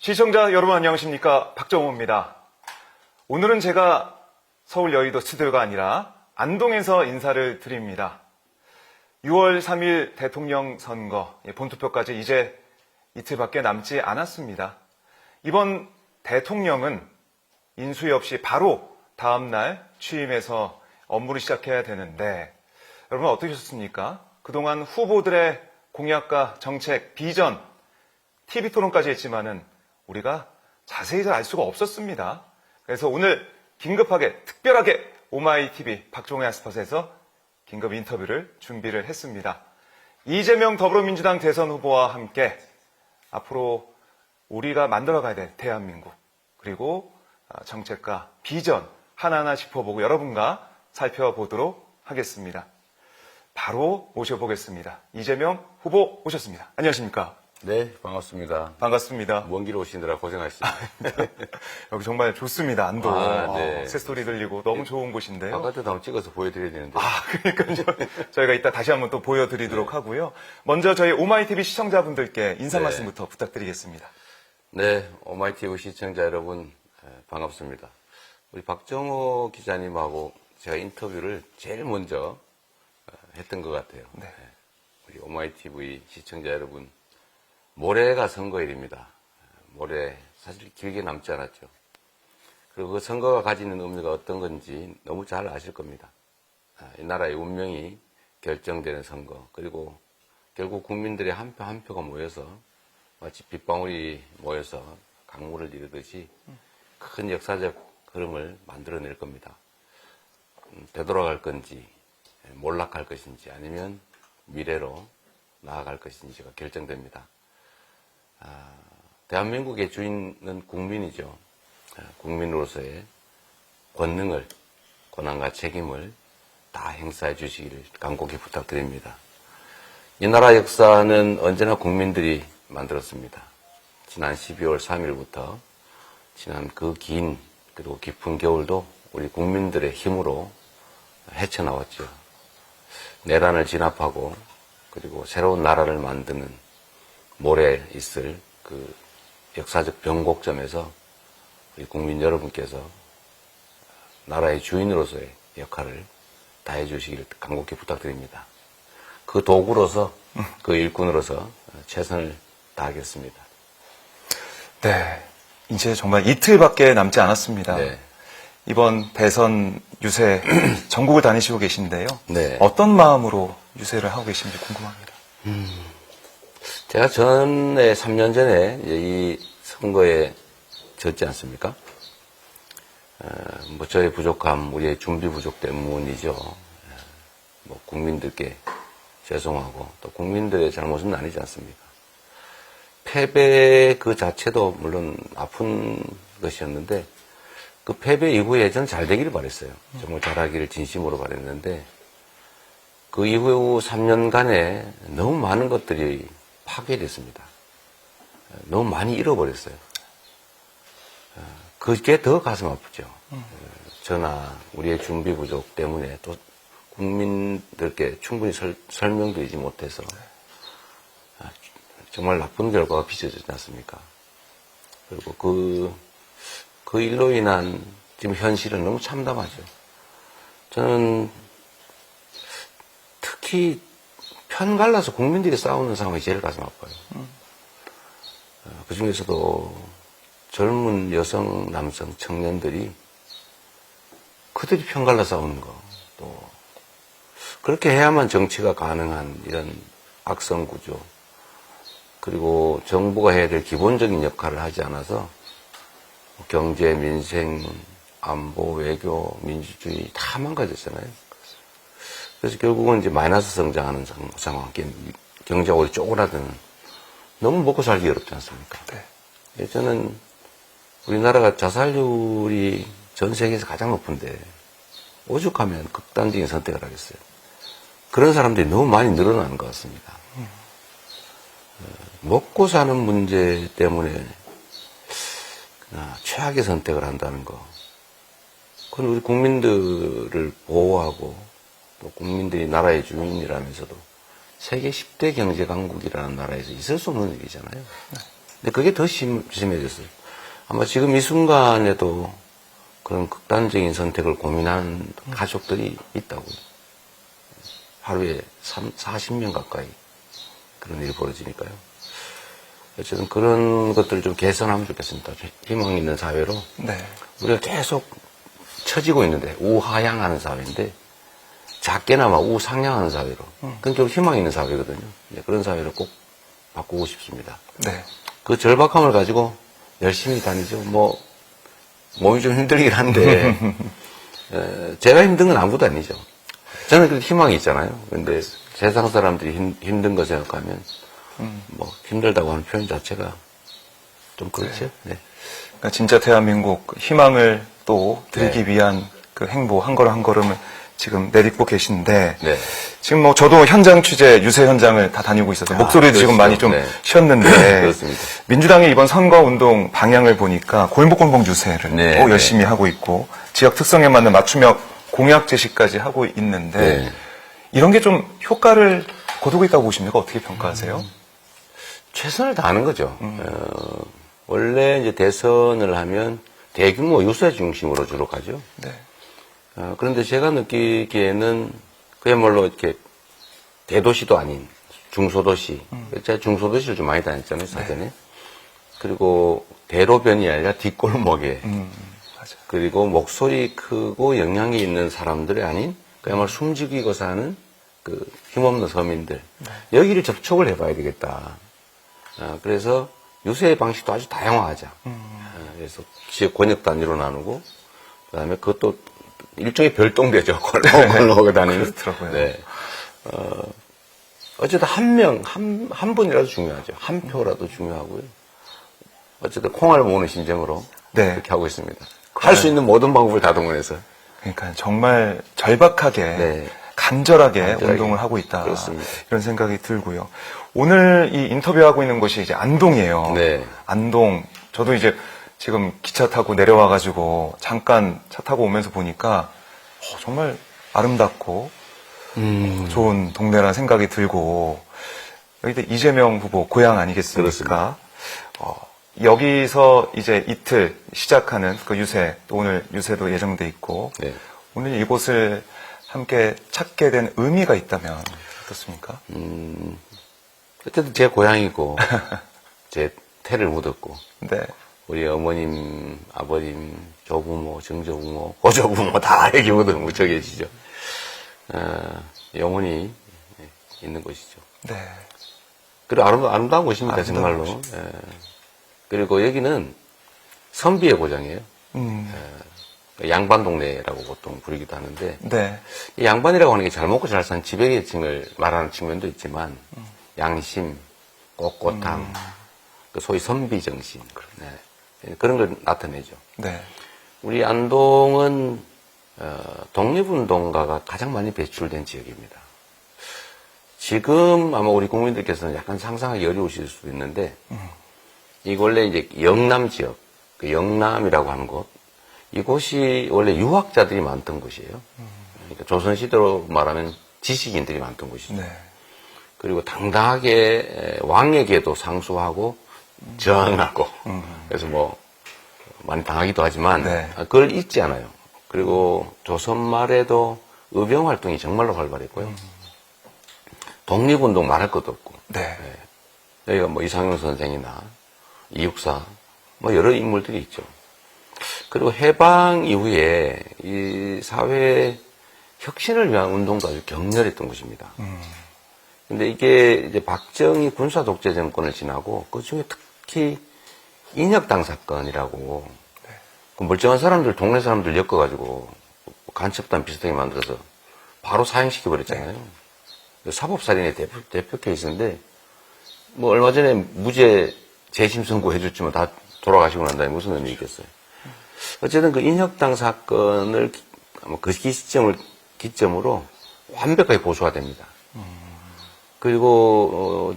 시청자 여러분 안녕하십니까? 박정호입니다. 오늘은 제가 서울 여의도 스튜디오가 아니라 안동에서 인사를 드립니다. 6월 3일 대통령 선거 본투표까지 이제 이틀밖에 남지 않았습니다. 이번 대통령은 인수위 없이 바로 다음날 취임해서 업무를 시작해야 되는데 여러분 어떠셨습니까? 그동안 후보들의 공약과 정책, 비전, TV토론까지 했지만은 우리가 자세히 잘 알 수가 없었습니다. 그래서 오늘 긴급하게, 특별하게 오마이TV 박종호의 핫스팟에서 긴급 인터뷰를 준비를 했습니다. 이재명 더불어민주당 대선 후보와 함께 앞으로 우리가 만들어가야 될 대한민국, 그리고 정책과 비전 하나하나 짚어보고 여러분과 살펴보도록 하겠습니다. 바로 모셔보겠습니다. 이재명 후보 오셨습니다. 안녕하십니까? 네, 반갑습니다. 반갑습니다. 먼 길 오시느라 고생하셨습니다. 여기 정말 좋습니다. 안동. 네. 새소리 들리고 너무 좋은 곳인데요. 바깥에도 한번 찍어서 보여드려야 되는데. 그러니까요. 저희가 이따 다시 한번 또 보여드리도록 하고요. 먼저 저희 오마이TV 시청자분들께 인사 말씀부터 부탁드리겠습니다. 네, 오마이TV 시청자 여러분 반갑습니다. 우리 박정호 기자님하고 제가 인터뷰를 제일 먼저 했던 것 같아요. 네. 우리 오마이TV 시청자 여러분, 모레가 선거일입니다. 모레 사실 길게 남지 않았죠. 그리고 그 선거가 가지는 의미가 어떤 건지 너무 잘 아실 겁니다. 이 나라의 운명이 결정되는 선거, 그리고 결국 국민들의 한 표 한 표가 모여서 마치 빗방울이 모여서 강물을 이루듯이 큰 역사적 흐름을 만들어낼 겁니다. 되돌아갈 건지 몰락할 것인지 아니면 미래로 나아갈 것인지가 결정됩니다. 대한민국의 주인은 국민이죠. 국민으로서의 권능을, 권한과 책임을 다 행사해 주시기를 간곡히 부탁드립니다. 이 나라 역사는 언제나 국민들이 만들었습니다. 지난 12월 3일부터 지난 그 긴 그리고 깊은 겨울도 우리 국민들의 힘으로 헤쳐나왔죠. 내란을 진압하고 그리고 새로운 나라를 만드는 모레 있을 그 역사적 변곡점에서 우리 국민 여러분께서 나라의 주인으로서의 역할을 다해 주시기를 간곡히 부탁드립니다. 그 도구로서, 그 일꾼으로서 최선을 다하겠습니다. 네. 이제 정말 이틀밖에 남지 않았습니다. 네. 이번 대선 유세 전국을 다니시고 계신데요. 네. 어떤 마음으로 유세를 하고 계신지 궁금합니다. 제가 전에 3년 전에 이 선거에 졌지 않습니까? 뭐 저의 부족함, 우리의 준비 부족 때문이죠. 뭐 국민들께 죄송하고 또 국민들의 잘못은 아니지 않습니까? 패배 그 자체도 물론 아픈 것이었는데 그 패배 이후에 저는 잘 되기를 바랬어요. 정말 잘하기를 진심으로 바랬는데 그 이후 3년간에 너무 많은 것들이 파괴됐습니다. 너무 많이 잃어버렸어요. 그게 더 가슴 아프죠. 저나 우리의 준비 부족 때문에 또 국민들께 충분히 설명드리지 못해서 정말 나쁜 결과가 빚어지지 않습니까? 그리고 그 일로 인한 지금 현실은 너무 참담하죠. 저는 특히 편 갈라서 국민들이 싸우는 상황이 제일 가슴 아파요. 그 중에서도 젊은 여성, 남성, 청년들이 그들이 편 갈라 싸우는 거, 또 그렇게 해야만 정치가 가능한 이런 악성 구조, 그리고 정부가 해야 될 기본적인 역할을 하지 않아서 경제, 민생, 안보, 외교, 민주주의 다 망가졌잖아요. 그래서 결국은 이제 마이너스 성장하는 상황, 경제가 오히려 쪼그라드는, 너무 먹고 살기 어렵지 않습니까? 네. 저는 우리나라가 자살률이 전 세계에서 가장 높은데 오죽하면 극단적인 선택을 하겠어요. 그런 사람들이 너무 많이 늘어나는 것 같습니다. 먹고 사는 문제 때문에 최악의 선택을 한다는 거, 그건 우리 국민들을 보호하고 또 국민들이 나라의 주인이라면서도 세계 10대 경제 강국이라는 나라에서 있을 수 없는 일이잖아요. 근데 그게 더 심해졌어요. 아마 지금 이 순간에도 그런 극단적인 선택을 고민하는 가족들이 있다고. 하루에 40명 가까이 그런 일이 벌어지니까요. 어쨌든 그런 것들을 좀 개선하면 좋겠습니다. 희망 있는 사회로. 네. 우리가 계속 처지고 있는데, 우하향하는 사회인데, 작게나마 우상향하는 사회로. 그건 결국 희망 있는 사회거든요. 네, 그런 사회를 꼭 바꾸고 싶습니다. 네. 그 절박함을 가지고 열심히 다니죠. 몸이 좀 힘들긴 한데, 제가 힘든 건 아무것도 아니죠. 저는 그래도 희망이 있잖아요. 근데 세상 사람들이 힘든 거 생각하면, 힘들다고 하는 표현 자체가 좀 그렇죠. 네. 그러니까 진짜 대한민국 희망을 또 드리기 위한 그 행보 한 걸음 한 걸음을 지금 내딛고 계신데 네. 지금 저도 현장 취재 유세 현장을 다 다니고 있어서 목소리도 그렇죠. 지금 많이 좀 네. 쉬었는데 그렇습니다. 민주당의 이번 선거 운동 방향을 보니까 골목골목 유세를 네, 또 열심히 하고 있고 지역 특성에 맞는 맞춤형 공약 제시까지 하고 있는데 네. 이런 게 좀 효과를 거두고 있다고 보십니까? 어떻게 평가하세요? 최선을 다하는 거죠. 원래 이제 대선을 하면 대규모 유세 중심으로 주로 가죠. 네. 그런데 제가 느끼기에는 그야말로 이렇게 대도시도 아닌 중소도시, 제가 중소도시를 좀 많이 다녔잖아요, 사전에. 네. 그리고 대로변이 아니라 뒷골목에, 맞아. 그리고 목소리 크고 영향이 있는 사람들이 아닌 그야말로 숨죽이고 사는 그 힘없는 서민들. 여기를 접촉을 해봐야 되겠다. 그래서 유세 방식도 아주 다양화하자. 그래서 지역 권역 단위로 나누고, 그 다음에 그것도 일종의 별동대죠. 골목골목을 다니는. 그렇더라고요. 네. 어쨌든 한 분이라도 중요하죠. 한 표라도 중요하고요. 어쨌든 콩알 모으는 심정으로 네. 그렇게 하고 있습니다. 할 수 있는 모든 방법을 다 동원해서. 그러니까 정말 절박하게 네. 간절하게 운동을 하고 있다. 그렇습니다. 이런 생각이 들고요. 오늘 이 인터뷰하고 있는 곳이 이제 안동이에요. 네. 안동. 저도 이제 지금 기차 타고 내려와가지고 잠깐 차 타고 오면서 보니까 정말 아름답고 좋은 동네라는 생각이 들고 여기 이재명 후보 고향 아니겠습니까? 그렇습니다. 여기서 이제 이틀 시작하는 그 유세, 또 오늘 유세도 예정돼 있고 네. 오늘 이곳을 함께 찾게 된 의미가 있다면 어떻습니까? 어쨌든 제 고향이고 제 태를 묻었고 네. 우리 어머님, 아버님, 조부모, 증조부모, 고조부모 다 여기 묻혀 계시죠. 영혼이 있는 곳이죠. 네. 그리고 아름다운 곳입니다, 아름다운 정말로. 곳이죠. 그리고 여기는 선비의 고장이에요. 양반 동네라고 보통 부르기도 하는데, 네. 이 양반이라고 하는 게 잘 먹고 잘 사는 지배계층을 말하는 측면도 있지만, 양심, 꼿꼿함, 그 소위 선비 정신, 네. 그런 걸 나타내죠. 네. 우리 안동은 독립운동가가 가장 많이 배출된 지역입니다. 지금 아마 우리 국민들께서는 약간 상상하기 어려우실 수도 있는데, 이 원래 이제 영남 지역, 그 영남이라고 하는 곳, 이곳이 원래 유학자들이 많던 곳이에요. 그러니까 조선시대로 말하면 지식인들이 많던 곳이죠. 네. 그리고 당당하게 왕에게도 상수하고 저항하고, 그래서 많이 당하기도 하지만, 네. 그걸 잊지 않아요. 그리고 조선 말에도 의병 활동이 정말로 활발했고요. 독립운동 말할 것도 없고, 네. 여기가 이상용 선생이나 이육사, 여러 인물들이 있죠. 그리고 해방 이후에 이 사회 혁신을 위한 운동도 아주 격렬했던 곳입니다. 근데 이게 이제 박정희 군사 독재 정권을 지나고 그 중에 특히 인혁당 사건이라고 그 멀쩡한 사람들, 동네 사람들 엮어가지고 간첩단 비슷하게 만들어서 바로 사형시켜버렸잖아요. 사법살인의 대표 케이스인데 얼마 전에 무죄 재심 선고해줬지만 다 돌아가시고 난 다음에 무슨 의미 있겠어요. 어쨌든 그 인혁당 사건을 그 시점을 기점으로 완벽하게 보수화됩니다. 그리고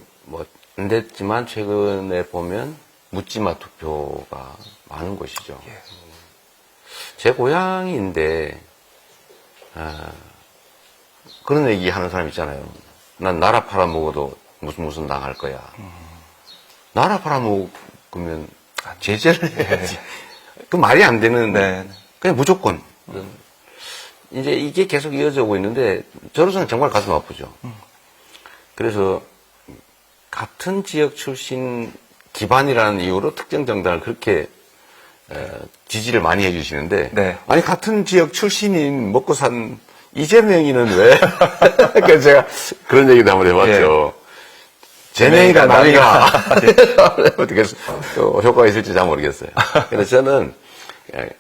안 됐지만 최근에 보면 묻지마 투표가 많은 곳이죠. 제 고향인데 그런 얘기 하는 사람 있잖아요. 난 나라 팔아먹어도 무슨 당할 거야. 나라 그러면 제재를 해야지. 그 말이 안 되는, 네. 그냥 무조건. 이제 이게 계속 이어져 오고 있는데, 저로서는 정말 가슴 아프죠. 그래서, 같은 지역 출신 기반이라는 이유로 특정 정당을 그렇게, 지지를 많이 해주시는데, 네. 아니, 같은 지역 출신인 먹고 산 이재명이는 왜? 그래서 제가 그런 얘기도 한번 해봤죠. 재명이가 남이가 어떻게 또 효과가 있을지 잘 모르겠어요. 그래서 저는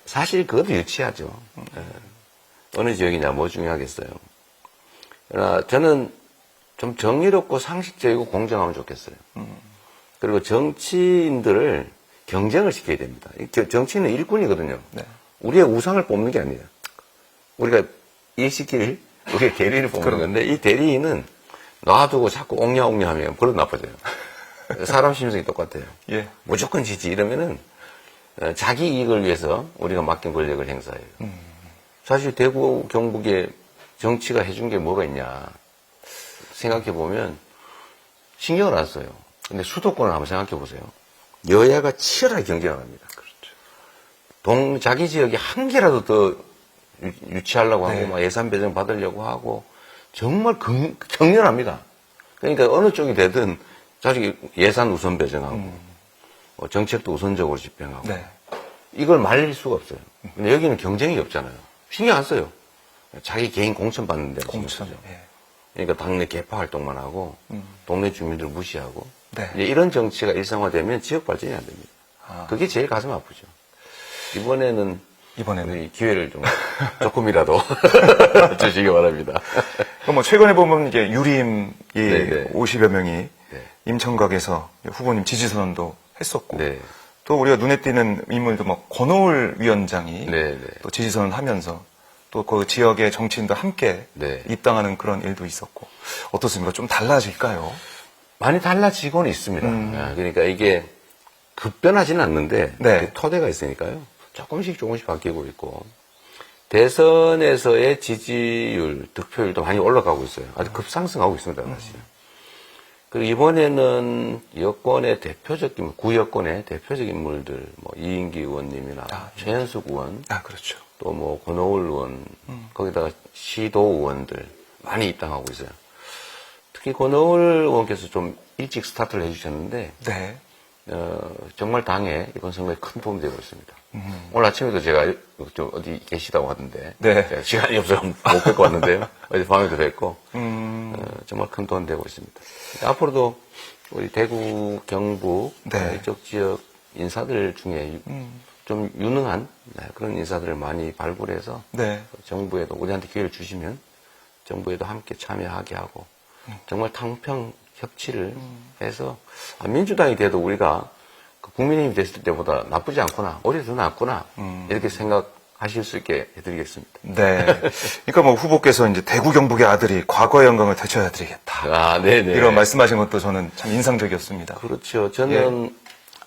사실 그것도 유치하죠. 어느 지역이냐 뭐 중요하겠어요. 그러나 저는 좀 정의롭고 상식적이고 공정하면 좋겠어요. 그리고 정치인들을 경쟁을 시켜야 됩니다. 정치인은 일꾼이거든요. 네. 우리의 우상을 뽑는 게 아니에요. 우리가 일시킬 우리의 대리인을 뽑는 건데 이 대리인은 놔두고 자꾸 옹냐옹냐 하면 버릇 나빠져요. 사람 심성이 똑같아요. 예. 무조건 지지 이러면은 자기 이익을 위해서 우리가 맡긴 권력을 행사해요. 사실 대구 경북에 정치가 해준 게 뭐가 있냐 생각해 보면 신경을 안 써요. 근데 수도권을 한번 생각해 보세요. 여야가 치열하게 경쟁을 합니다. 그렇죠. 자기 지역에 한 개라도 더 유치하려고 하고, 네. 막 예산 배정 받으려고 하고, 정말 격렬합니다. 그러니까 어느 쪽이 되든, 자기 예산 우선 배정하고, 정책도 우선적으로 집행하고, 네. 이걸 말릴 수가 없어요. 근데 여기는 경쟁이 없잖아요. 신경 안 써요. 자기 개인 공천 받는 데 신경 쓰죠. 예. 그러니까 당내 개파 활동만 하고, 동네 주민들 무시하고, 네. 이제 이런 정치가 일상화되면 지역 발전이 안 됩니다. 아. 그게 제일 가슴 아프죠. 이번에는 우리 기회를 좀 조금이라도 주시기 바랍니다. 그럼 뭐 최근에 보면 이제 유림이 네네. 50여 명이 네. 임청각에서 후보님 지지 선언도 했었고 네. 또 우리가 눈에 띄는 인물도 막 권오을 위원장이 네, 네. 또 지지 선언하면서 또 그 지역의 정치인도 함께 네. 입당하는 그런 일도 있었고 어떻습니까? 좀 달라질까요? 많이 달라지고는 있습니다. 아, 그러니까 이게 급변하지는 않는데 네. 그 토대가 있으니까요. 조금씩 바뀌고 있고 대선에서의 지지율, 득표율도 많이 올라가고 있어요. 아주 급상승하고 있습니다, 사실. 그리고 이번에는 여권의 대표적인 구여권의 대표적인 인물들, 뭐 이인기 의원님이나 최현숙 의원, 아 그렇죠. 또 뭐 권오을 의원, 거기다가 시도 의원들 많이 입당하고 있어요. 특히 권오을 의원께서 좀 일찍 스타트를 해주셨는데 네. 정말 당에 이번 선거에 큰 도움이 되고 있습니다. 오늘 아침에도 제가 좀 어디 계시다고 하던데 네. 제가 시간이 없어서 못 뵙고 왔는데요. 어제 밤에도 뵙고 정말 큰 도움이 되고 있습니다. 앞으로도 우리 대구, 경북 네. 이쪽 지역 인사들 중에 좀 유능한 그런 인사들을 많이 발굴해서 네. 정부에도 우리한테 기회를 주시면 정부에도 함께 참여하게 하고 정말 탕평 협치를 해서 민주당이 돼도 우리가 그 국민의힘이 됐을 때보다 나쁘지 않구나, 오히려 더 낫구나 이렇게 생각하실 수 있게 해드리겠습니다. 네. 그러니까 뭐 후보께서 이제 대구 경북의 아들이 과거의 영광을 되찾아드리겠다. 아, 네네. 이런 말씀하신 것도 저는 참 인상적이었습니다. 그렇죠. 저는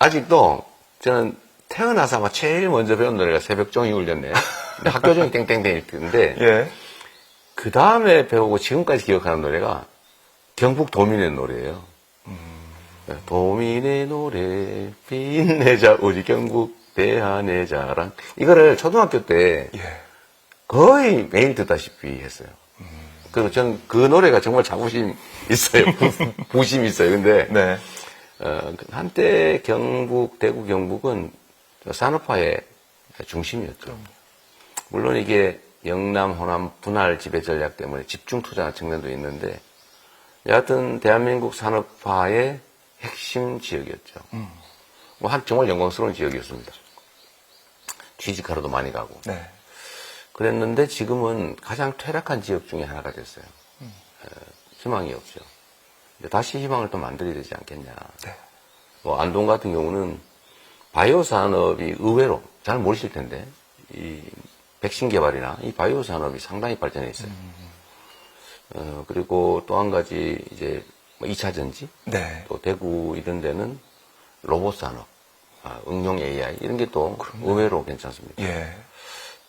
아직도 저는 태어나서 아마 제일 먼저 배운 노래가 새벽종이 울렸네. 근데 학교 종이 땡땡땡일 텐데 예. 그 다음에 배우고 지금까지 기억하는 노래가 경북 도민의 노래예요. 네, 도민의 노래 빛내자 우리 경북 대한의 자랑 이거를 초등학교 때 예. 거의 매일 듣다시피 했어요. 그리고 저는 그 노래가 정말 자부심 있어요. 부심이 있어요. 근데 네. 한때 경북, 대구 경북은 산업화의 중심이었죠. 물론 이게 영남, 호남 분할 지배 전략 때문에 집중 투자하는 측면도 있는데 여하튼 대한민국 산업화의 핵심 지역이었죠. 뭐 정말 영광스러운 지역이었습니다. 취직하러도 많이 가고. 네. 그랬는데 지금은 가장 퇴락한 지역 중에 하나가 됐어요. 희망이 없죠. 다시 희망을 또 만들어야 되지 않겠냐. 네. 뭐 안동 같은 경우는 바이오 산업이 의외로 잘 모르실 텐데 이 백신 개발이나 이 바이오 산업이 상당히 발전해 있어요. 그리고 또 한 가지 이제 2차 전지, 네. 또 대구 이런 데는 로봇 산업, 응용 AI 이런 게 또 의외로 괜찮습니다. 예.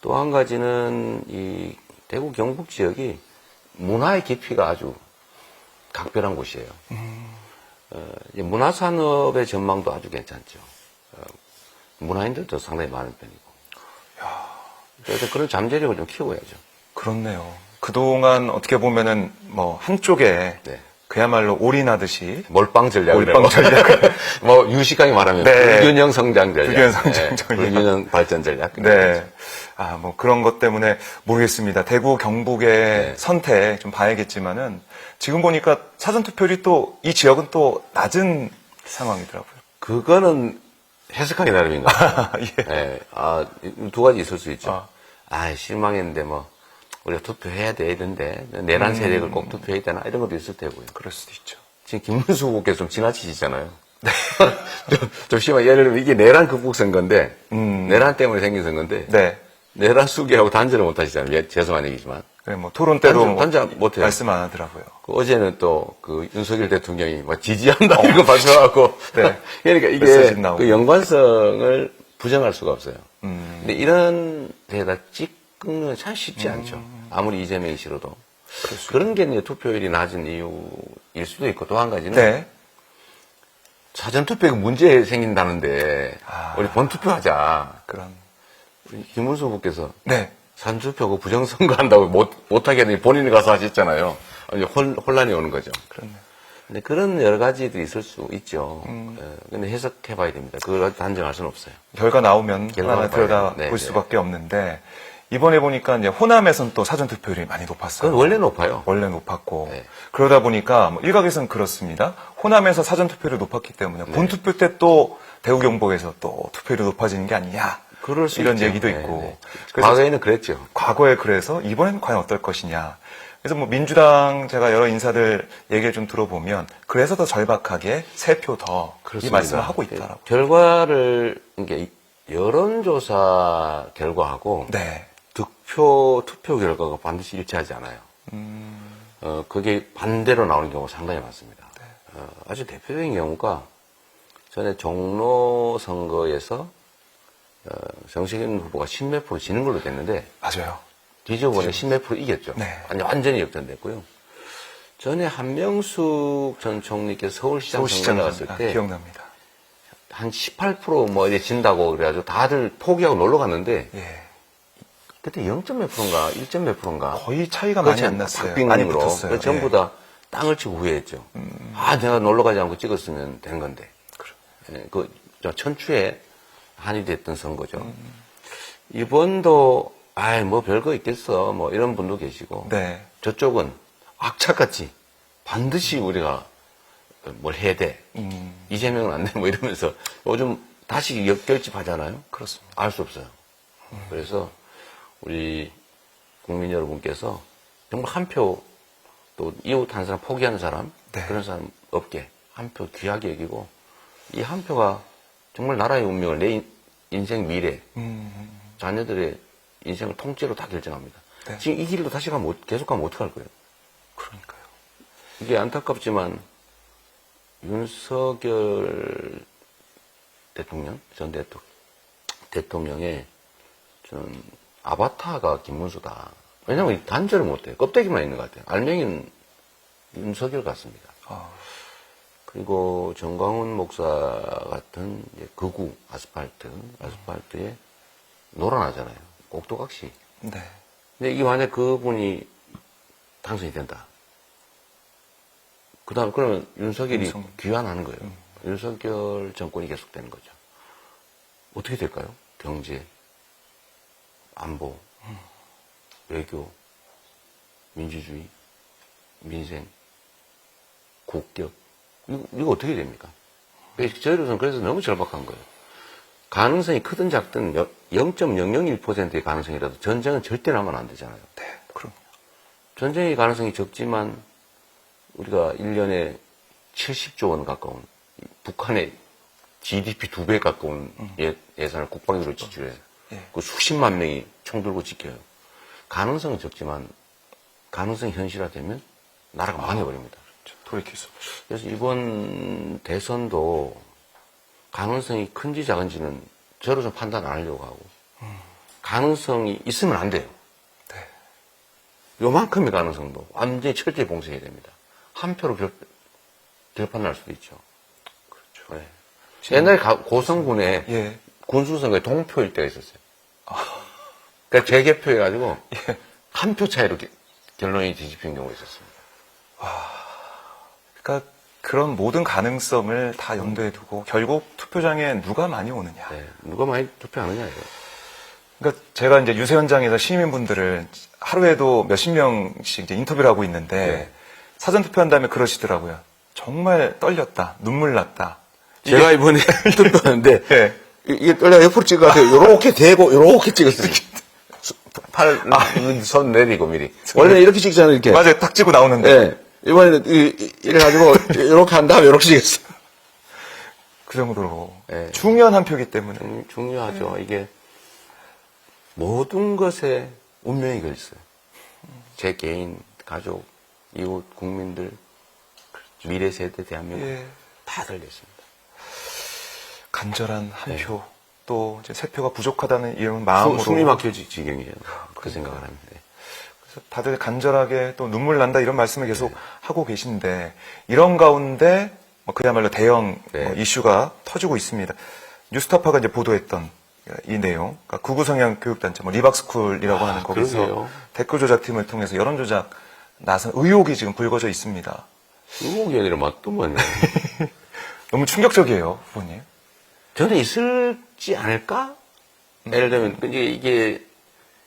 또 한 가지는 이 대구 경북 지역이 문화의 깊이가 아주 각별한 곳이에요. 문화 산업의 전망도 아주 괜찮죠. 문화인들도 상당히 많은 편이고. 그래서 그런 잠재력을 좀 키워야죠. 그렇네요. 그동안 어떻게 보면은 뭐 한쪽에 네. 그야말로 올인하듯이 몰빵 전략. 몰빵 전략. 뭐, 유식하게 말하면 네. 불균형 성장 전략. 불균형 성장 네. 전략. 불균형 발전 전략. 네. 아, 뭐 그런 것 때문에 모르겠습니다. 대구, 경북의 네. 선택 좀 봐야겠지만은 지금 보니까 사전투표율이 또 이 지역은 또 낮은 상황이더라고요. 그거는 해석하기 나름인가. 예. 네. 두 가지 있을 수 있죠. 아. 실망했는데 뭐, 우리가 투표해야 되는데, 내란 세력을 꼭 투표해야 되나, 이런 것도 있을 테고요. 그럴 수도 있죠. 지금 김문수 후보께서 좀 지나치시잖아요. 네. 좀 심하게, 예를 들면 이게 내란 극복 선거인데, 내란 때문에 생긴 선거인데, 네. 내란 수기하고 단절을 못 하시잖아요. 죄송한 얘기지만. 그래, 뭐 토론 때도 단절 못해요. 말씀 안 하더라고요. 어제는 또 그 윤석열 대통령이 막 지지한다 이거 발표하고. 네. 그러니까 이게 메시지 나오고. 그 연관성을 부정할 수가 없어요. 근데 이런 데다 찍는 참 쉽지 않죠. 아무리 이재명이 싫어도. 그런 게 이제 투표율이 낮은 이유일 수도 있고, 또 한 가지는 네. 사전투표가 문제 생긴다는데 우리 본투표하자. 그런. 우리 김문수 후보께서 네. 사전투표하고 부정선거 한다고 못하게 하더니 본인이 가서 하셨잖아요. 이제 혼란이 오는 거죠. 그렇네요. 근데 그런 여러 가지들이 있을 수 있죠. 근데 해석해 봐야 됩니다. 그걸 단정할 수는 없어요. 결과 나오면 결과가 하나 들여다 나와요. 네, 볼 네. 수밖에 없는데 이번에 보니까 이제 호남에선 또 사전투표율이 많이 높았어요. 그건 원래 높아요. 원래 높았고 네. 그러다 보니까 뭐 일각에서는 그렇습니다. 호남에서 사전투표율이 높았기 때문에 본투표 때 또 대구 경북에서 또 투표율이 높아지는 게 아니냐. 그럴 수 이런 있죠. 얘기도 네, 있고. 네. 그래서 과거에는 그랬죠. 과거에 그래서 이번엔 과연 어떨 것이냐. 그래서 뭐 민주당 제가 여러 인사들 얘기를 좀 들어보면 그래서 더 절박하게 3표 더 이 말씀을 하고 있더라고요. 결과를 이게 여론조사 결과하고 네. 투표 결과가 반드시 일치하지 않아요. 그게 반대로 나오는 경우가 상당히 많습니다. 아주 대표적인 경우가 전에 종로 선거에서 정세균 후보가 10몇 프로 지는 걸로 됐는데 맞아요. 뒤집어보니 10몇 프로 이겼죠. 네. 완전히 역전됐고요. 전에 한명숙 전 총리께서 서울시장 선거 나갔을 때 기억납니다. 한 18% 뭐 이제 진다고 그래가지고 다들 포기하고 놀러 갔는데 예. 그때 0.몇 프로인가 1.몇 프로인가 거의 차이가 많이 안 났어요. 많이 박빙으로 붙었어요. 그래서 전부 예. 다 땅을 치고 후회했죠. 내가 놀러 가지 않고 찍었으면 된 건데. 예, 저 천추에 한이 됐던 선거죠. 이번도 뭐 별거 있겠어 뭐 이런 분도 계시고 네. 저쪽은 악착같이 반드시 우리가 뭘 해야 돼. 이재명은 안 돼. 뭐 이러면서 요즘 다시 역결집하잖아요. 그렇습니다. 알 수 없어요. 그래서 우리 국민 여러분께서 정말 한 표 또 이웃 한 사람 포기하는 사람 네. 그런 사람 없게 한 표 귀하게 여기고 이 한 표가 정말 나라의 운명을 내 인생 미래 자녀들의 인생을 통째로 다 결정합니다. 네. 지금 이 길로 다시 계속 가면 어떡할 거예요? 그러니까요. 이게 안타깝지만 윤석열 대통령, 전 대통령의 전 아바타가 김문수다. 왜냐면 단절을 못해요. 껍데기만 있는 것 같아요. 알맹이는 윤석열 같습니다. 그리고 정광훈 목사 같은 이제 극우 아스팔트에 놀아나잖아요. 꼭두각시. 네. 근데 이게 만약 그분이 당선이 된다. 그 다음에 그러면 윤석열이 귀환하는 거예요. 윤석열 정권이 계속되는 거죠. 어떻게 될까요? 경제, 안보, 외교, 민주주의, 민생, 국격. 이거 어떻게 됩니까? 저희로서는 그래서 너무 절박한 거예요. 가능성이 크든 작든 0.001%의 가능성이라도 전쟁은 절대 나면 안 되잖아요. 네. 그럼. 전쟁의 가능성이 적지만 우리가 1년에 70조 원 가까운 북한의 GDP 2배 가까운 예산을 국방비로 지출해요. 예. 그 수십만 명이 총 들고 지켜요. 가능성은 적지만 가능성이 현실화되면 나라가 망해버립니다. 돌이킬 수 없죠. 그래서 이번 대선도 가능성이 큰지 작은지는 저로서 판단 안 하려고 하고 가능성이 있으면 안 돼요. 네. 요만큼의 가능성도 완전히 철저히 봉쇄해야 됩니다. 한 표로 결판 날 수도 있죠. 그렇죠. 네. 옛날에 고성군에 예. 군수선거에 동표일 때가 있었어요. 그러니까 재개표해가지고 예. 한 표 차이로 결론이 뒤집힌 경우가 있었습니다. 그러니까 그런 모든 가능성을 다 염두에 두고 결국 투표장에 누가 많이 오느냐. 네, 누가 많이 투표하느냐 이거. 그러니까 제가 이제 유세 현장에서 시민분들을 하루에도 몇십 명씩 이제 인터뷰를 하고 있는데 네. 사전 투표한 다음에 그러시더라고요. 정말 떨렸다, 눈물 났다. 제가 이번에 투표하는데 예. 이게 떨려 옆으로 찍어서 요렇게 대고 요렇게 찍었어요. 팔, 손 내리고 미리. 원래는 이렇게 찍잖아요, 이렇게. 맞아요, 딱 찍고 나오는데. 네. 이번에는 이래가지고 요렇게 한 다음에 요렇게 찍었어요. 그 정도로 네. 중요한 한 표기 때문에. 중요하죠. 이게 모든 것에 운명이 걸렸어요. 제 개인, 가족, 이웃, 국민들, 미래 세대, 대한민국 예. 다 달렸습니다. 간절한 한 네. 표, 또 이제 세 표가 부족하다는 이런 마음으로. 숨이 막혀질 지경이에요. 그 생각을 합니다. 그래서 다들 간절하게 또 눈물 난다 이런 말씀을 계속 하고 계신데 이런 가운데 그야말로 대형 네. 이슈가 터지고 있습니다. 뉴스타파가 이제 보도했던 이 내용, 그러니까 극우 성향 교육단체, 리박스쿨이라고 하는 거기서 그러게요. 댓글 조작팀을 통해서 여론 조작 나선 의혹이 지금 불거져 있습니다. 의혹이 아니라 맞더만요. 너무 충격적이에요, 부모님. 저는 있을지 않을까? 예를 들면, 이게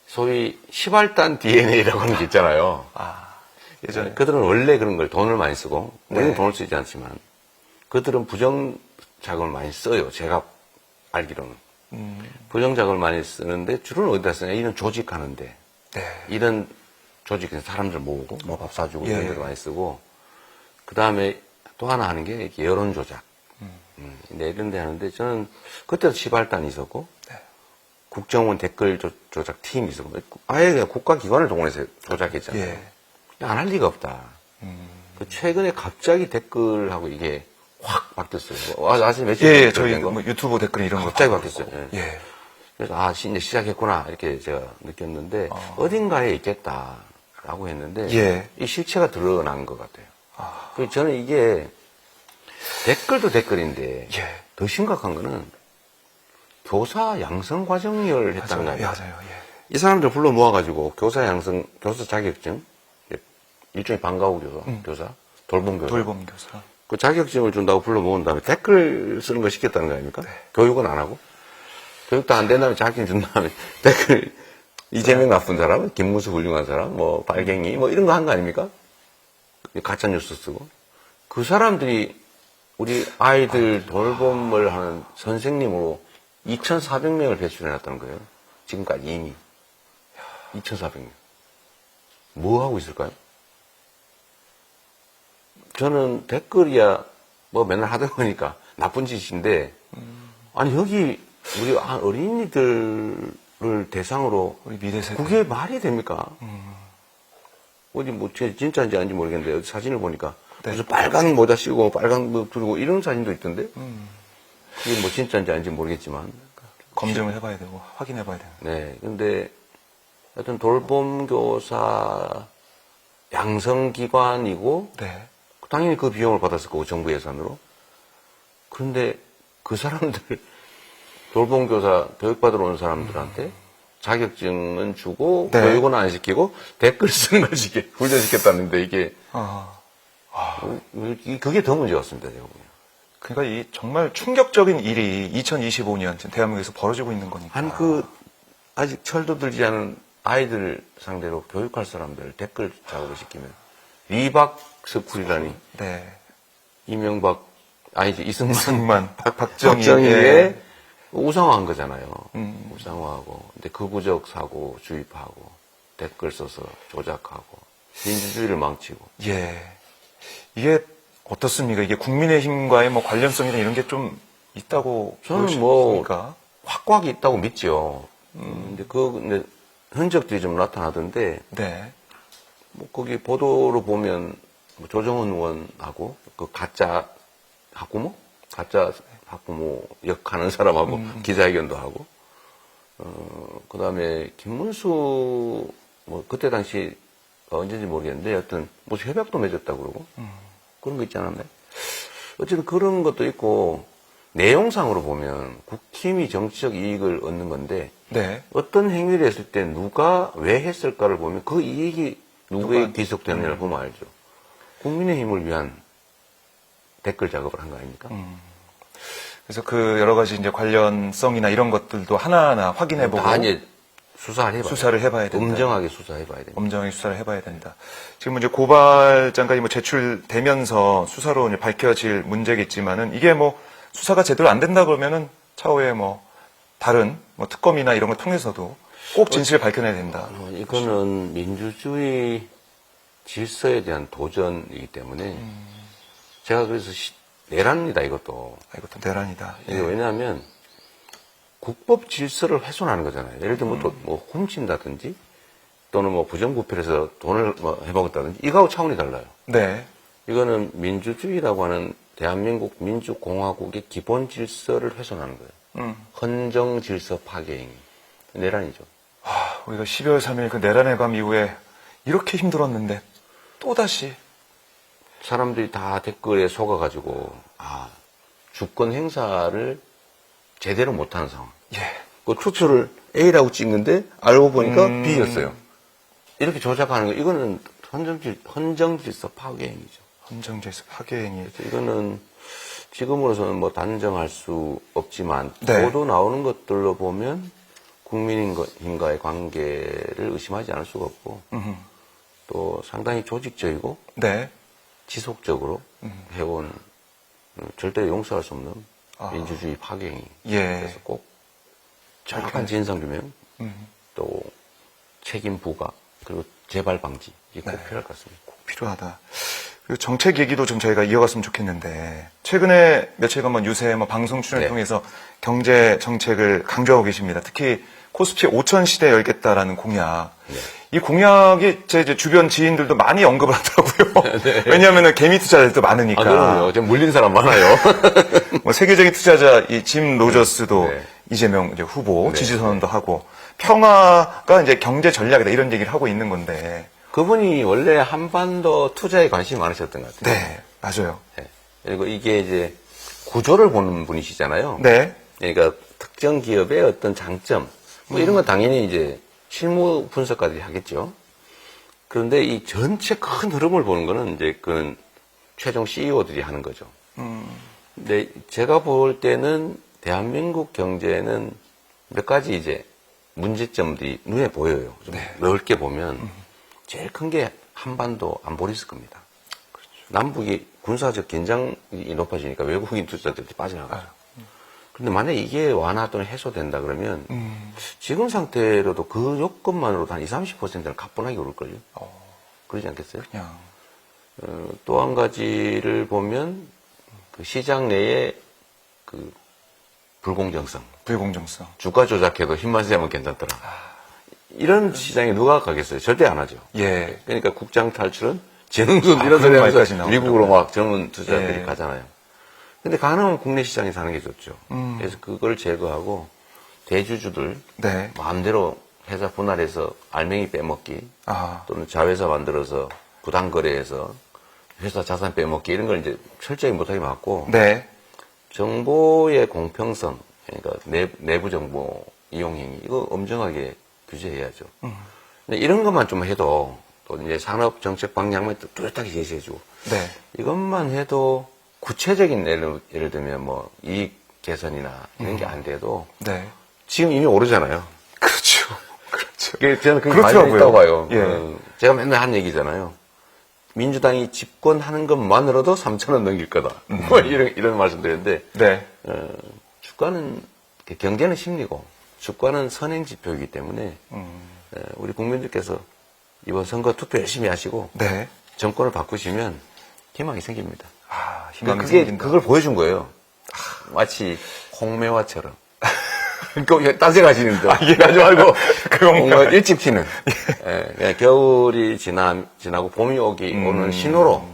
소위 시발단 DNA라고 하는 게 있잖아요. 예전에. 그들은 원래 그런 걸 돈을 많이 쓰고, 우리는 네. 돈을 쓰지 않지만, 그들은 부정자금을 많이 써요. 제가 알기로는. 부정자금을 많이 쓰는데, 주로는 어디다 쓰냐? 이런 조직하는데, 네. 이런 조직에서 사람들 모으고, 밥 사주고, 예. 이런 데도 많이 쓰고, 그 다음에 또 하나 하는 게 이렇게 여론 조작. 이런 데 하는데, 저는 그때도 시발단이 있었고, 네. 국정원 댓글 조작 팀이 있었고, 아예 그냥 국가기관을 동원해서 조작했잖아요. 예. 안 할 리가 없다. 그 최근에 갑자기 댓글하고 이게 확 바뀌었어요. 아직 며칠 예, 전에 저희 된 거. 유튜브 댓글 이런 거. 갑자기 다 바뀌었어요. 보고. 예. 예. 그래서 이제 시작했구나 이렇게 제가 느꼈는데 어딘가에 있겠다라고 했는데 예. 이 실체가 드러난 것 같아요. 그래서 저는 이게 댓글도 댓글인데 예. 더 심각한 거는 교사 양성 과정을 했다는 거 아니에요. 맞아요. 예. 이 사람들 불러 모아가지고 교사 자격증, 일종의 방과후 교사, 돌봄 교사. 돌봄 교사. 그 자격증을 준다고 불러 모은 다음에 댓글 쓰는 걸 시켰다는 거 아닙니까? 교육은 안 하고. 교육도 안 된 다음에 자격증 준 다음에 댓글, 이재명 나쁜 사람, 김문수 훌륭한 사람, 빨갱이, 이런 거 한 거 아닙니까? 가짜뉴스 쓰고. 그 사람들이 우리 아이들 돌봄을 하는 선생님으로 2,400명을 배출해 놨다는 거예요. 지금까지 이미. 2,400명. 뭐 하고 있을까요? 저는 댓글이야, 맨날 하던 거니까 나쁜 짓인데, 아니, 여기 우리 어린이들을 대상으로, 우리 미래 세대. 그게 말이 됩니까? 어디 진짜인지 아닌지 모르겠는데, 여기 사진을 보니까, 네. 무슨 빨간 모자 쓰고, 빨간 두르고, 이런 사진도 있던데? 그게 진짜인지 아닌지 모르겠지만. 검증을 해봐야 되고 확인해봐야 되는. 네, 근데 하여튼 돌봄교사 양성기관이고 네. 당연히 그 비용을 받았을 거고 정부 예산으로. 그런데 그 사람들 돌봄교사 교육받으러 온 사람들한테 자격증은 주고 네. 교육은 안 시키고 댓글 쓰는 걸 훈련시켰다는데 이게 그게 더 문제 같습니다. 제가 보면. 그러니까 이 정말 충격적인 일이 2025년 지금 대한민국에서 벌어지고 있는 거니까. 아직 철도 들지 않은 아이들 상대로 교육할 사람들 댓글 작업을 시키면 리박스쿨이라니 네. 이승만 박정희의 우상화한 거잖아요. 우상화하고 근데 극우적 사고 주입하고 댓글 써서 조작하고 민주주의를 망치고. 예. 이게 어떻습니까? 이게 국민의힘과의 관련성이나 이런 게 좀 있다고 저는 보십니까? 확고하게 있다고 믿죠. 근데 흔적들이 좀 나타나던데, 네. 거기 보도로 보면, 조정은 의원하고, 가짜 학부모 역하는 사람하고 기자회견도 하고, 그 다음에 김문수, 그때 당시 언제인지 모르겠는데, 여튼, 무슨 협약도 맺었다고 그러고, 그런 거 있지 않았나요? 어쨌든 그런 것도 있고, 내용상으로 보면 국힘이 정치적 이익을 얻는 건데 네. 어떤 행위를 했을 때 누가 왜 했을까를 보면 그 이익이 누구에게 귀속되느냐를 보면 알죠. 국민의힘을 위한 댓글 작업을 한 거 아닙니까? 그래서 그 여러 가지 이제 관련성이나 이런 것들도 하나하나 확인해보고 다 이제 수사를 해봐야 된다. 엄정하게 수사해봐야 된다. 엄정하게 수사를 해봐야 된다. 지금 이제 고발장까지 뭐 제출되면서 수사로 이제 밝혀질 문제겠지만은 이게 뭐 수사가 제대로 안 된다 그러면은 차후에 뭐 다른 뭐 특검이나 이런 걸 통해서도 꼭 진실을 밝혀내야 된다. 이거는 민주주의 질서에 대한 도전이기 때문에 제가 그래서 내란이다 이것도. 이것도 내란이다. 이게 왜냐하면 국법 질서를 훼손하는 거잖아요. 예를 들면 뭐 훔친다든지 또는 뭐 부정부패해서 돈을 뭐 해먹었다든지 이거하고 차원이 달라요. 네. 이거는 민주주의라고 하는 대한민국 민주공화국의 기본 질서를 훼손하는 거예요. 헌정 질서 파괴 행위. 내란이죠. 우리가 12월 3일 그 내란의 밤 이후에 이렇게 힘들었는데 또다시 사람들이 다 댓글에 속아가지고 주권 행사를 제대로 못하는 상황. 예. 그 투표를 A라고 찍는데 알고 보니까 B였어요. 이렇게 조작하는 거 이거는 헌정질서 파괴 행위죠. 헌정질서 파괴 행위. 이거는 지금으로서는 뭐 단정할 수 없지만 네. 보도 나오는 것들로 보면 국민힘과의 관계를 의심하지 않을 수가 없고 또 상당히 조직적이고 네. 지속적으로 해온 절대 용서할 수 없는 민주주의 파괴행위. 예. 그래서 꼭 정확한 진상규명, 또 책임 부과, 그리고 재발 방지 이게 꼭 필요할 것 같습니다. 꼭 필요하다. 그리고 정책 얘기도 좀 저희가 이어갔으면 좋겠는데 최근에 며칠간 유세 방송 출연을 네. 통해서 경제 정책을 강조하고 계십니다. 특히 코스피 5천 시대 열겠다라는 공약. 네. 이 공약이 제 이제 주변 지인들도 많이 언급을 하더라고요. 네. 왜냐하면 개미 투자자들도 많으니까. 그럼요. 지금 물린 사람 많아요. 뭐 세계적인 투자자 이 짐 로저스도 네. 이재명 이제 후보 네. 지지 선언도 하고 평화가 이제 경제 전략이다 이런 얘기를 하고 있는 건데. 그분이 원래 한반도 투자에 관심이 많으셨던 것 같아요. 네, 맞아요. 네. 그리고 이게 이제 구조를 보는 분이시잖아요. 네. 그러니까 특정 기업의 어떤 장점, 뭐 이런 건 당연히 이제 실무 분석까지 하겠죠. 그런데 이 전체 큰 흐름을 보는 거는 이제 그 최종 CEO들이 하는 거죠. 근데 제가 볼 때는 대한민국 경제는 몇 가지 이제 문제점들이 눈에 보여요. 좀 넓게 보면 제일 큰 게 한반도 안보 리스크입니다. 남북이 군사적 긴장이 높아지니까 외국인 투자들이 빠져나가죠. 근데 만약에 이게 완화 또는 해소된다 그러면 지금 상태로도 그 요건만으로도 한 20, 30%는 가뿐하게 오를걸요. 그러지 않겠어요? 그냥. 또 한 가지를 보면 그 시장 내에 그 불공정성. 주가 조작해도 힘만 세면 괜찮더라. 이런 시장에 누가 가겠어요? 절대 안 하죠. 예. 그러니까 국장 탈출은 재능선 이런 소리 말까지 하면서 나오더라고요. 미국으로 막 젊은 투자자들이 예. 가잖아요. 근데 가능하면 국내 시장에 사는 게 좋죠. 그래서 그걸 제거하고 대주주들 네. 마음대로 회사 분할해서 알맹이 빼먹기 또는 자회사 만들어서 부당거래해서 회사 자산 빼먹기 이런 걸 이제 철저히 못하게 막고 네. 정보의 공평성 그러니까 내부 정보 이용 행위 이거 엄정하게 규제해야죠. 근데 이런 것만 좀 해도 또 이제 산업 정책 방향만 뚜렷하게 제시해주고 네. 이것만 해도 구체적인 예를 들면 뭐 이익 개선이나 이런 게 안 돼도 네. 지금 이미 오르잖아요. 그렇죠. 그렇죠. 저는 그게 그렇더라고요. 있다고 봐요. 예. 제가 맨날 한 얘기잖아요. 민주당이 집권하는 것만으로도 3,000원 넘길 거다. 뭐 이런 말씀 드렸는데 네. 주가는 경제는 심리고 주가는 선행 지표이기 때문에 우리 국민들께서 이번 선거 투표 열심히 하시고 네. 정권을 바꾸시면 희망이 생깁니다. 희망이 그게 생긴다. 그걸 보여준 거예요. 마치 홍매화처럼. 딴 생각하시는 줄. 이해하지 말고 뭔가 일찍 피는. 예, 그냥 겨울이 지나고 봄이 오는 신호로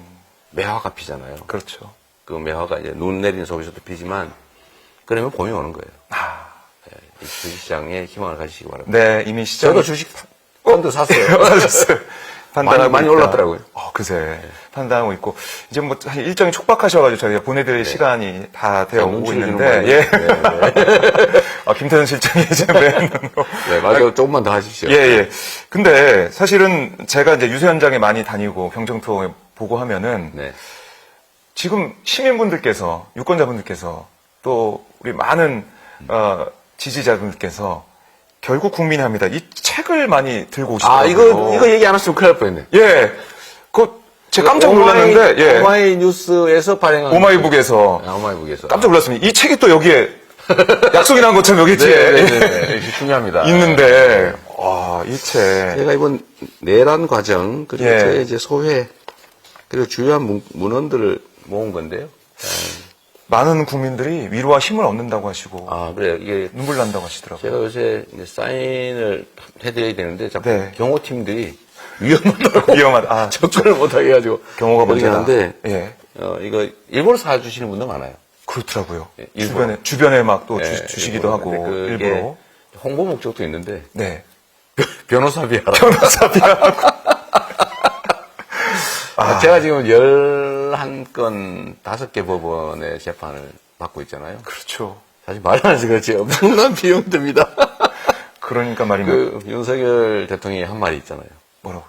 매화가 피잖아요. 그렇죠. 그 매화가 이제 눈 내리는 속에서도 피지만 그러면 봄이 오는 거예요. 이 주식시장에 희망을 가지시기 바랍니다. 네, 이미 시장 저도 주식 펀드 샀어요. 맞았어요. 많이 올랐더라고요. 그새 판단하고 있고 이제 뭐 일정이 촉박하셔가지고 저희가 보내드릴 시간이 다 되어 오고 눈치를 있는데 주는 거 아니에요? 네. 김태선 실장이 이제 뵈는 거. 네, 맞아요. 조금만 더 하십시오. 예. 근데 사실은 제가 이제 유세 현장에 많이 다니고 병정 투어 보고 하면은 네. 지금 시민분들께서 유권자분들께서 또 우리 많은 지지자분들께서 결국 국민이 합니다. 이 책을 많이 들고 오시더라고요. 이거 얘기 안 했으면 큰일 날 뻔했네. 예. 제가 깜짝 놀랐는데, 예. 오마이 뉴스에서 발행한. 오마이북에서. 오마이북에서. 깜짝 놀랐습니다. 이 책이 또 여기에, 약속이 난 것처럼 여기 뒤에. 네. 중요합니다. 있는데, 이 책. 제가 이번 내란 과정, 그리고 예. 제 이제 소회, 그리고 주요한 문헌들을 모은 건데요. 많은 국민들이 위로와 힘을 얻는다고 하시고, 그래요. 이게 눈물 난다고 하시더라고요. 제가 요새 이제 사인을 해드려야 되는데, 자꾸 네. 경호팀들이 위험하다고. 위험하다. 접근을 못하게 해가지고. 경호가 문제다. 한데, 예. 이거 일부러 사주시는 분도 많아요. 그렇더라고요. 예, 일부러. 주변에 막 또 예, 주시기도 하고, 근데 그게 일부러. 홍보 목적도 있는데, 네. 변호사비 하라. 변호사비하고. 제가 지금 11건 5개 법원의 재판을 받고 있잖아요. 그렇죠. 사실 말하면서 그렇지 엄청난 비용 듭니다. 그러니까 말입니다. 윤석열 대통령이 한 말이 있잖아요. 뭐라고?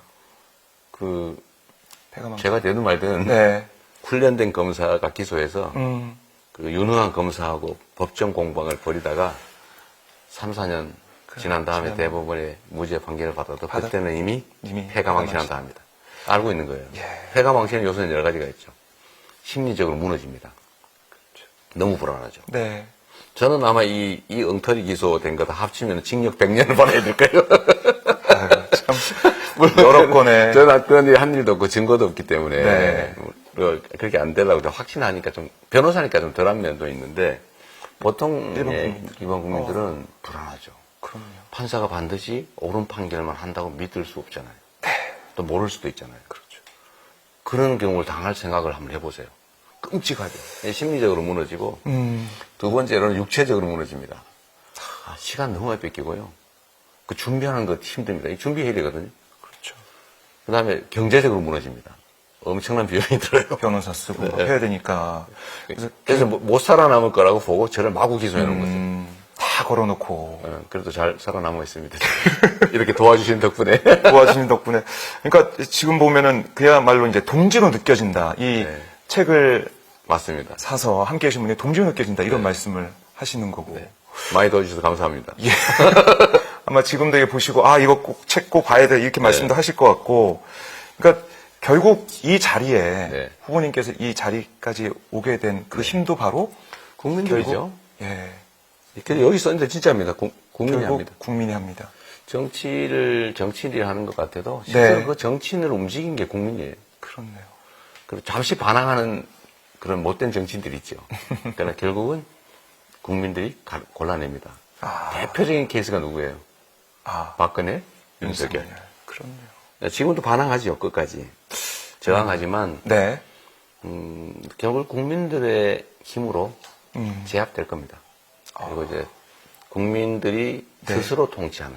배가 많 제가 되든 말든 네. 훈련된 검사가 기소해서 음. 그 유능한 검사하고 법정 공방을 벌이다가 3, 4년 지난 다음에 대법원에 무죄 판결을 받아도 그때는 이미 패가망신한다 합니다. 알고 있는 거예요. 예. 패가망신의 요소는 여러 가지가 있죠. 심리적으로 무너집니다. 너무 불안하죠. 네. 저는 아마 이 엉터리 기소된 거 다 합치면 징역 100년을 받아야 될 거예요. 참. 여러 건에. 저는 그런 일 한 일도 없고 증거도 없기 때문에. 네. 그렇게 안 되려고 확신하니까 좀, 변호사니까 좀 덜한 면도 있는데, 보통 일반 국민들은 불안하죠. 그럼요. 판사가 반드시 옳은 판결만 한다고 믿을 수 없잖아요. 네. 또 모를 수도 있잖아요. 그렇죠. 그런 경우를 당할 생각을 한번 해보세요. 끔찍하죠. 심리적으로 무너지고, 두 번째로는 육체적으로 무너집니다. 시간 너무 많이 뺏기고요. 그 준비하는 것 힘듭니다. 이 준비해야 되거든요. 그렇죠. 그 다음에 경제적으로 무너집니다. 엄청난 비용이 들어요. 변호사 쓰고 막 해야 되니까. 그래서 못 살아남을 거라고 보고 저를 마구 기소해 놓은 거죠. 다 걸어놓고. 그래도 잘 살아남아 있습니다. 이렇게 도와주신 덕분에. 도와주신 덕분에. 그러니까 지금 보면은 그야말로 이제 동지로 느껴진다. 이 책을 맞습니다. 사서 함께 계신 분이 동지로 느껴진다. 이런 말씀을 하시는 거고. 많이 도와주셔서 감사합니다. 예. 아마 지금도 이게 보시고, 이거 책 꼭 봐야 돼. 이렇게 말씀도 하실 것 같고. 그러니까 결국 이 자리에 후보님께서 이 자리까지 오게 된 그 힘도 바로 국민들이죠. 결국, 예. 여기 썼는데 진짜입니다. 국민이 결국 합니다. 국민이 합니다. 정치인이 하는 것 같아도 실제로 그 정치인을 움직인 게 국민이에요. 그렇네요. 그리고 잠시 반항하는 그런 못된 정치인들이 있죠. 그러나 결국은 국민들이 골라냅니다. 대표적인 케이스가 누구예요? 박근혜, 윤석열. 그렇네요. 지금도 반항하죠, 끝까지. 저항하지만, 네. 결국 국민들의 힘으로 제압될 겁니다. 그리고 이제 국민들이 스스로 통치하는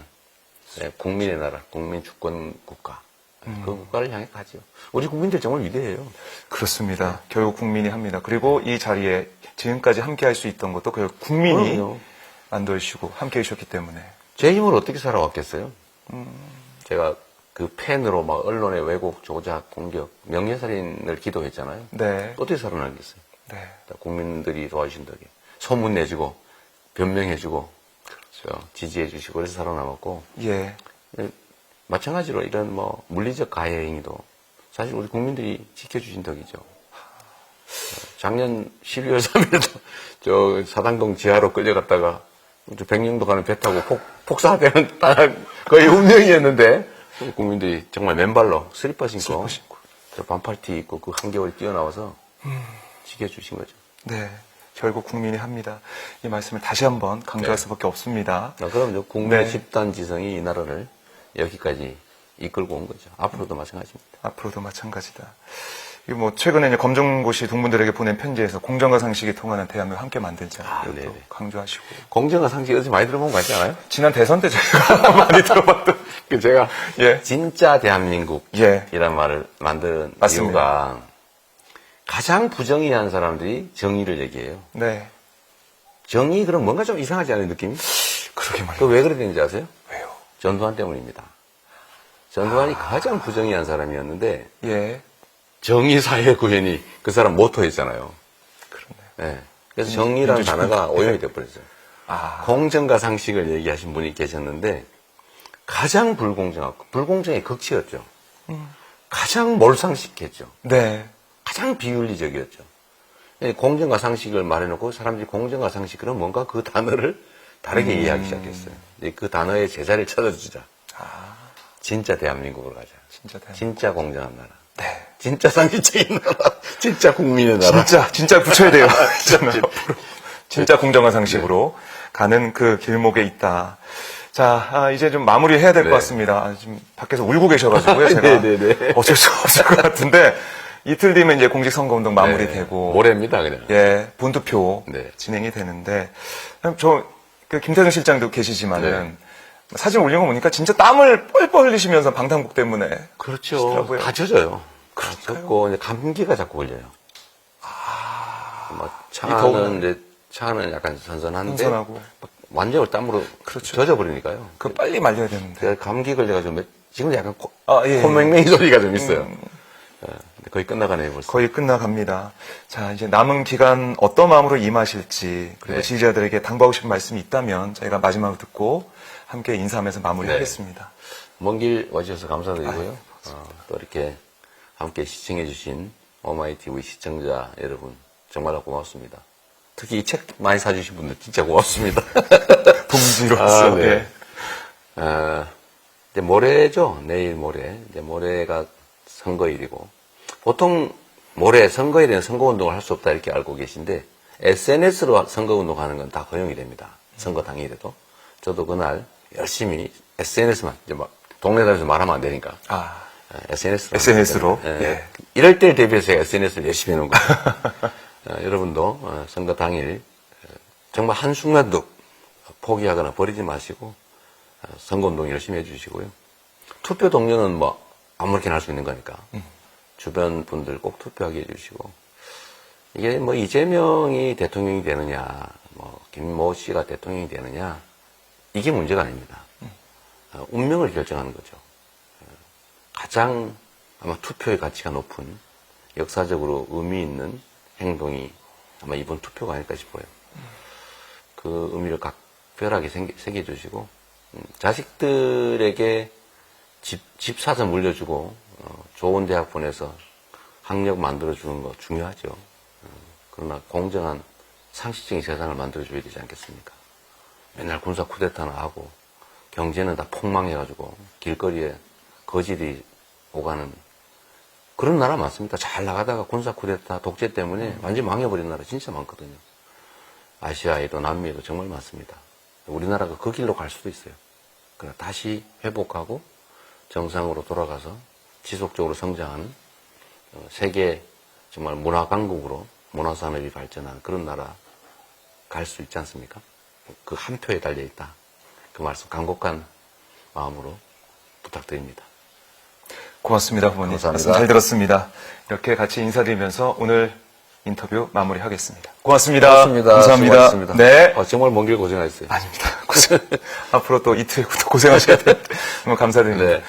국민의 나라, 국민 주권 국가. 그 국가를 향해 가죠. 우리 국민들 정말 위대해요. 그렇습니다. 결국 국민이 합니다. 그리고 이 자리에 지금까지 함께 할 수 있던 것도 결국 국민이 만들어주시고 함께 해주셨기 때문에. 제 힘으로 어떻게 살아왔겠어요? 제가 그 펜으로 막 언론의 왜곡, 조작, 공격, 명예살인을 기도했잖아요. 네. 어떻게 살아나겠어요? 네. 국민들이 도와주신 덕에. 소문 내주고, 변명해주고, 그렇죠. 지지해주시고, 그래서 살아남았고. 예. 마찬가지로 이런 뭐, 물리적 가해 행위도 사실 우리 국민들이 지켜주신 덕이죠. 작년 12월 3일에도 저 사당동 지하로 끌려갔다가 백령도 가는 배 타고 폭사되는 거의 운명이었는데 국민들이 정말 맨발로 슬리퍼 신고 저 반팔티 입고 그 한겨울에 뛰어나와서 지켜주신 거죠. 네. 결국 국민이 합니다. 이 말씀을 다시 한번 강조할 수밖에 없습니다. 그럼 국민의 집단 지성이 이 나라를 여기까지 이끌고 온 거죠. 앞으로도 마찬가지입니다. 앞으로도 마찬가지다. 이거 뭐 최근에 이제 검정고시 동문들에게 보낸 편지에서 공정과 상식이 통하는 대한민국 함께 만들자 이것도 강조하시고. 공정과 상식 어디서 많이 들어본 거 같지 않아요? 지난 대선 때 저희가 많이 들어봤던 그 제가 예. 진짜 대한민국이란 예. 말을 만든 맞습니다. 이유가 가장 부정의한 사람들이 정의를 얘기해요. 네. 정의 그럼 뭔가 좀 이상하지 않은 느낌이? 그러게 말이에요. 그 왜 그래 되는지 아세요? 왜요? 전두환 때문입니다. 전두환이 가장 부정의한 사람이었는데 예. 정의사회 구현이 그 사람 모토였잖아요. 그렇네요. 네. 그래서 정의라는 민주주의. 단어가 오염이 돼버렸어요. 아. 공정과 상식을 얘기하신 분이 계셨는데 가장 불공정하고 불공정의 극치였죠. 가장 몰상식했죠. 네. 가장 비윤리적이었죠. 예, 공정과 상식을 말해놓고 사람들이 공정과 상식 그럼 뭔가 그 단어를 다르게 이해하기 시작했어요. 이제 그 단어의 제자리를 찾아주자. 아. 진짜 대한민국으로 가자. 진짜 대한. 진짜 공정한 나라. 네. 진짜 상식적인 나라. 진짜 국민의 나라. 진짜 붙여야 돼요. 진짜 공정한 상식으로 가는 그 길목에 있다. 자, 이제 좀 마무리해야 될 것 네. 같습니다. 지금 밖에서 울고 계셔가지고요. 제가 네네네. 어쩔 수 없을 것 같은데 이틀 뒤면 이제 공직선거운동 마무리되고 네. 모레입니다, 그냥. 예, 본투표 네. 진행이 되는데 그 김태경 실장도 계시지만은 네. 사진 올린 거 보니까 진짜 땀을 뻘뻘 흘리시면서 방탄복 때문에 그렇죠. 하시더라고요. 다 젖어요. 그러니까요. 젖고 이제 감기가 자꾸 걸려요. 이 더운 차는 약간 선선한데 선선하고. 막 완전 땀으로 그렇죠. 젖어버리니까요. 그 빨리 말려야 되는데. 제가 감기 걸려가지고 지금 약간 예. 콧맹맹이 소리가 좀 있어요. 근데 거의 끝나가네요 벌써. 거의 끝나갑니다. 자, 이제 남은 기간 어떤 마음으로 임하실지, 그리고 네. 지지자들에게 당부하고 싶은 말씀이 있다면 저희가 마지막으로 듣고 함께 인사하면서 마무리하겠습니다. 먼 길 와주셔서 감사드리고요. 또 이렇게 함께 시청해주신 오마이TV 시청자 여러분 정말 고맙습니다. 특히 이 책 많이 사주신 분들 진짜 고맙습니다. 동지로서. 네. 예. 이제 모레죠. 내일 모레. 이제 모레가 선거일이고 보통 모레 선거일에는 선거운동을 할 수 없다 이렇게 알고 계신데 SNS로 선거운동하는 건 다 허용이 됩니다. 선거 당일에도. 저도 그날 열심히 SNS만 이제 막 동네 다니면서 말하면 안 되니까 아, SNS로. 예. 이럴 때를 대비해서 제가 SNS를 열심히 해놓은 거예요. 여러분도 선거 당일 정말 한순간도 포기하거나 버리지 마시고 선거운동 열심히 해주시고요. 투표 동료는 뭐 아무렇게나 할 수 있는 거니까 주변 분들 꼭 투표하게 해주시고 이게 뭐 이재명이 대통령이 되느냐 뭐 김모 씨가 대통령이 되느냐 이게 문제가 아닙니다. 운명을 결정하는 거죠. 가장 아마 투표의 가치가 높은 역사적으로 의미 있는 행동이 아마 이번 투표가 아닐까 싶어요. 그 의미를 각별하게 새겨주시고 자식들에게 집 사서 물려주고 좋은 대학 보내서 학력 만들어주는 거 중요하죠. 그러나 공정한 상식적인 세상을 만들어줘야 되지 않겠습니까? 맨날 군사 쿠데타나 하고 경제는 다 폭망해가지고 길거리에 거지들이 오가는 그런 나라 많습니다. 잘 나가다가 군사 쿠데타 독재 때문에 완전히 망해버린 나라 진짜 많거든요. 아시아에도 남미에도 정말 많습니다. 우리나라가 그 길로 갈 수도 있어요. 그러나 다시 회복하고 정상으로 돌아가서 지속적으로 성장하는 세계 정말 문화 강국으로 문화산업이 발전하는 그런 나라 갈 수 있지 않습니까? 그 한 표에 달려있다. 그 말씀 간곡한 마음으로 부탁드립니다. 고맙습니다, 후보님. 감사합니다. 말씀 잘 들었습니다. 이렇게 같이 인사드리면서 오늘 인터뷰 마무리하겠습니다. 고맙습니다. 감사합니다. 수고하셨습니다. 네. 정말 먼 길 고생하셨어요. 아닙니다. 앞으로 또 이틀 고생하셔야 될 너무 감사드립니다. 네.